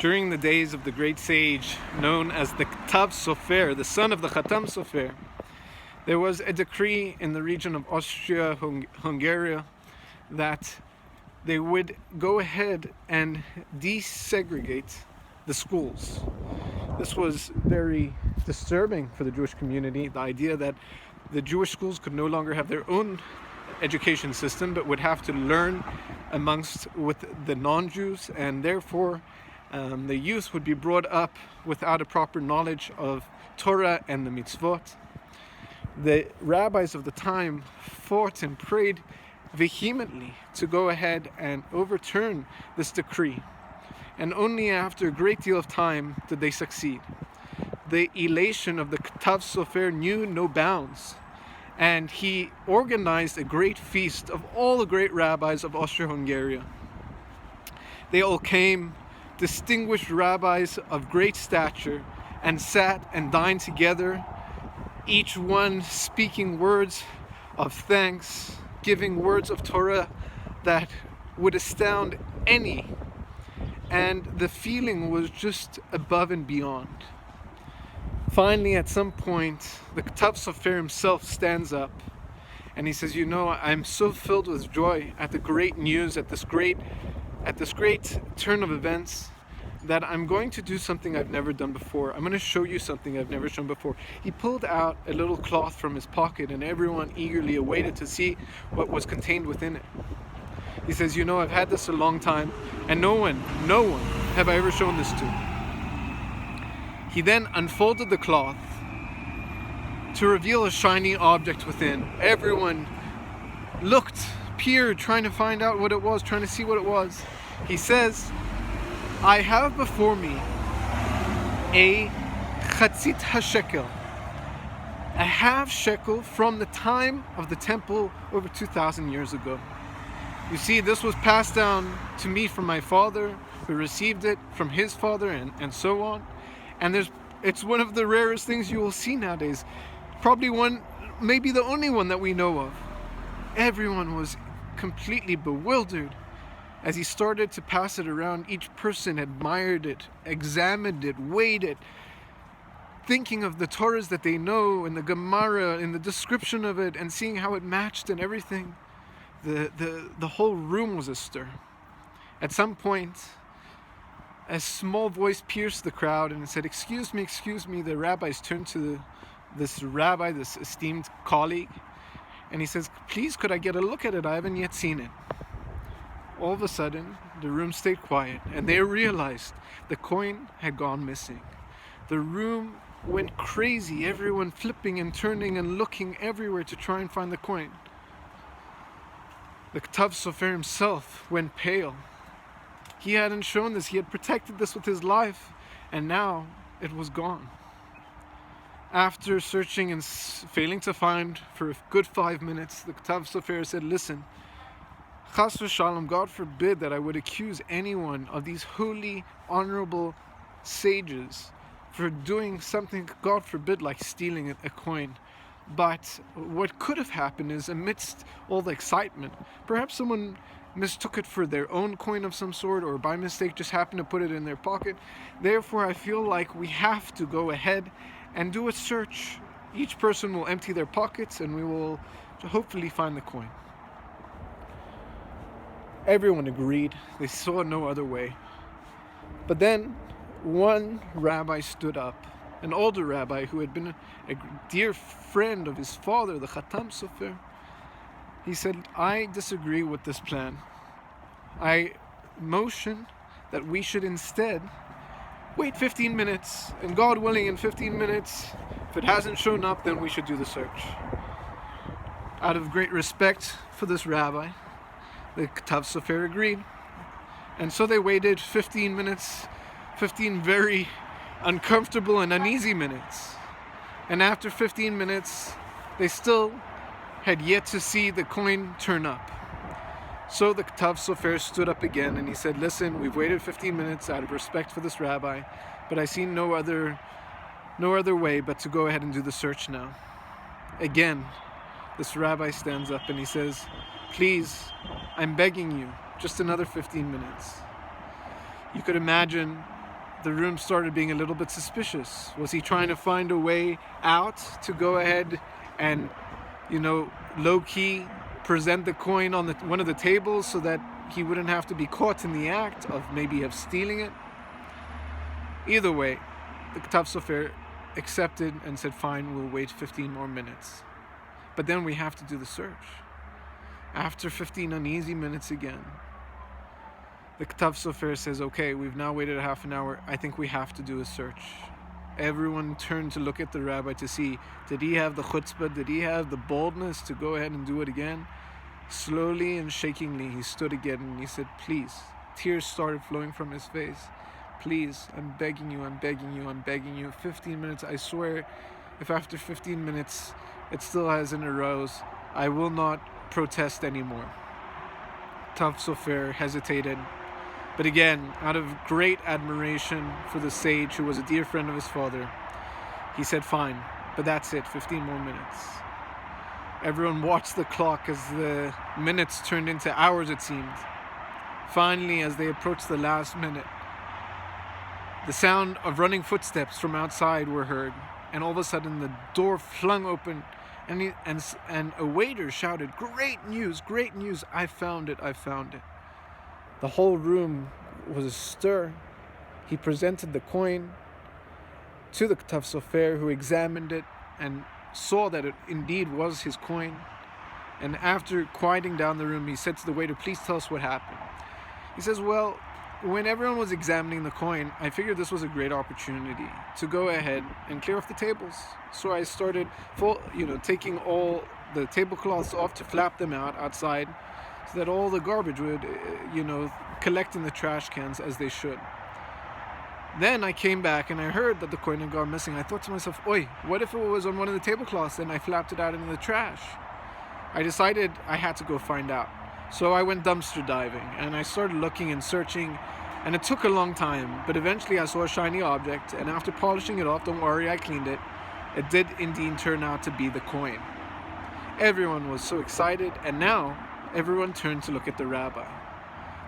During the days of the great sage known as the Ktav Sofer, the son of the Khatam Sofer, there was a decree in the region of Austria-Hungary that they would go ahead and desegregate the schools. This was very disturbing for the Jewish community, the idea that the Jewish schools could no longer have their own education system, but would have to learn with the non-Jews, and therefore the youth would be brought up without a proper knowledge of Torah and the mitzvot. The rabbis of the time fought and prayed vehemently to go ahead and overturn this decree, and only after a great deal of time did they succeed. The elation of the Ktav Sofer knew no bounds, and he organized a great feast of all the great rabbis of Austria-Hungary. They all came, distinguished rabbis of great stature, and sat and dined together, each one speaking words of thanks, giving words of Torah that would astound any, and the feeling was just above and beyond. Finally, at some point, the Ktav Sofer himself stands up and he says, I'm so filled with joy at the great news, at this great turn of events, that I'm going to do something I've never done before. I'm going to show you something I've never shown before. He pulled out a little cloth from his pocket, and everyone eagerly awaited to see what was contained within it. He says, I've had this a long time, and no one have I ever shown this to. He then unfolded the cloth to reveal a shiny object within. Everyone looked, peered, trying to find out what it was, trying to see what it was. He says, I have before me a Half-Shekel, a half-shekel from the time of the temple over 2,000 years ago. You see, this was passed down to me from my father, who received it from his father, and so on. And it's one of the rarest things you will see nowadays. Probably maybe the only one that we know of. Everyone was completely bewildered as he started to pass it around. Each person admired it, examined it, weighed it, thinking of the Torahs that they know and the Gemara and the description of it, and seeing how it matched and everything. The whole room was astir. At some point, a small voice pierced the crowd and it said, excuse me. The rabbis turned to this rabbi, this esteemed colleague, and he says, please, could I get a look at it? I haven't yet seen it. All of a sudden, the room stayed quiet, and they realized the coin had gone missing. The room went crazy, everyone flipping and turning and looking everywhere to try and find the coin. The Ktav Sofer himself went pale. He hadn't shown this, he had protected this with his life, and now it was gone. After searching and failing to find for a good 5 minutes, the Ktav Sofer said, listen, Chas v'shalom, God forbid that I would accuse anyone of these holy, honorable sages for doing something, God forbid, like stealing a coin. But what could have happened is, amidst all the excitement, perhaps someone mistook it for their own coin of some sort, or by mistake just happened to put it in their pocket. Therefore, I feel like we have to go ahead and do a search. Each person will empty their pockets and we will hopefully find the coin. Everyone agreed. They saw no other way. But then one rabbi stood up, an older rabbi who had been a dear friend of his father, the Khatam Sofer. He said, I disagree with this plan. I motion that we should instead wait 15 minutes, and God willing, in 15 minutes, if it hasn't shown up, then we should do the search. Out of great respect for this rabbi, the Ktav Sofer agreed. And so they waited 15 minutes, 15 very uncomfortable and uneasy minutes. And after 15 minutes, they still had yet to see the coin turn up. So the Ktav Sofer stood up again and he said, listen, we've waited 15 minutes out of respect for this rabbi, but I see no other way but to go ahead and do the search now. Again, this rabbi stands up and he says, please, I'm begging you, just another 15 minutes. You could imagine the room started being a little bit suspicious. Was he trying to find a way out to go ahead and, low-key present the coin on one of the tables so that he wouldn't have to be caught in the act of stealing it? Either way, the Katav Sofer accepted and said, fine, we'll wait 15 more minutes. But then we have to do the search. After 15 uneasy minutes again, the Katav Sofer says, okay, we've now waited a half an hour. I think we have to do a search. Everyone turned to look at the rabbi to see, did he have the chutzpah, did he have the boldness to go ahead and do it again? Slowly and shakingly, he stood again and he said, please. Tears started flowing from his face. Please, I'm begging you, I'm begging you, I'm begging you. 15 minutes, I swear, if after 15 minutes it still hasn't arose, I will not protest anymore. Katav Sofer hesitated. But again, out of great admiration for the sage who was a dear friend of his father, he said, fine, but that's it, 15 more minutes. Everyone watched the clock as the minutes turned into hours, it seemed. Finally, as they approached the last minute, the sound of running footsteps from outside were heard, and all of a sudden the door flung open, and a waiter shouted, great news, I found it. The whole room was astir. He presented the coin to the Katav Sofer, who examined it and saw that it indeed was his coin. And after quieting down the room, he said to the waiter, please tell us what happened. He says, well, when everyone was examining the coin, I figured this was a great opportunity to go ahead and clear off the tables. So I started taking all the tablecloths off to flap them outside, so that all the garbage would, collect in the trash cans as they should. Then I came back and I heard that the coin had gone missing. I thought to myself, oi, what if it was on one of the tablecloths and I flapped it out into the trash? I decided I had to go find out. So I went dumpster diving and I started looking and searching, and it took a long time, but eventually I saw a shiny object, and after polishing it off, don't worry, I cleaned it. It did indeed turn out to be the coin. Everyone was so excited, and now everyone turned to look at the rabbi.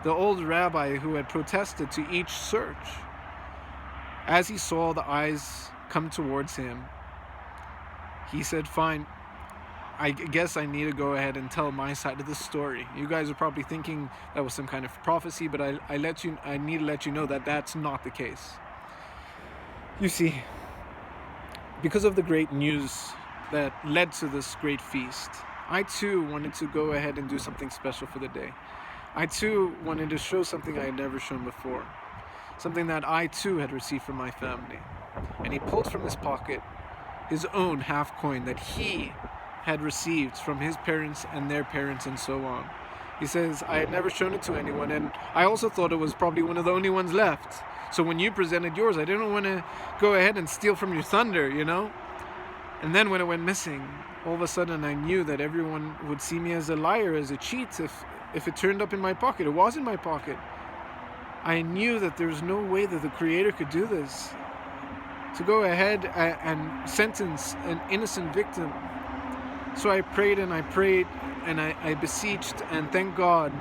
The old rabbi who had protested to each search. As he saw the eyes come towards him, he said, fine, I guess I need to go ahead and tell my side of the story. You guys are probably thinking that was some kind of prophecy, but I need to let you know that that's not the case. You see, because of the great news that led to this great feast, I too wanted to go ahead and do something special for the day. I too wanted to show something I had never shown before, something that I too had received from my family. And he pulled from his pocket his own half coin that he had received from his parents and their parents and so on. He says, I had never shown it to anyone, and I also thought it was probably one of the only ones left. So when you presented yours, I didn't want to go ahead and steal from your thunder, And then when it went missing, all of a sudden I knew that everyone would see me as a liar, as a cheat, if it turned up in my pocket. It was in my pocket. I knew that there was no way that the Creator could do this, to go ahead and sentence an innocent victim. So I prayed and I beseeched, and thank God,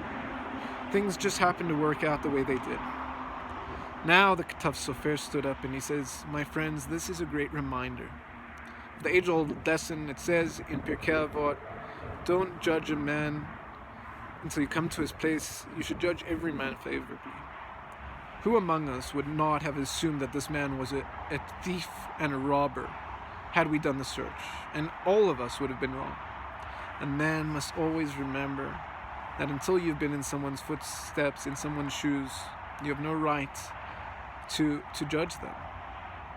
things just happened to work out the way they did. Now the Katav Sofer stood up and he says, my friends, this is a great reminder. The age-old lesson, it says in Pirkei Avot, don't judge a man until you come to his place. You should judge every man favorably. Who among us would not have assumed that this man was a thief and a robber had we done the search? And all of us would have been wrong. A man must always remember that until you've been in someone's footsteps, in someone's shoes, you have no right to judge them.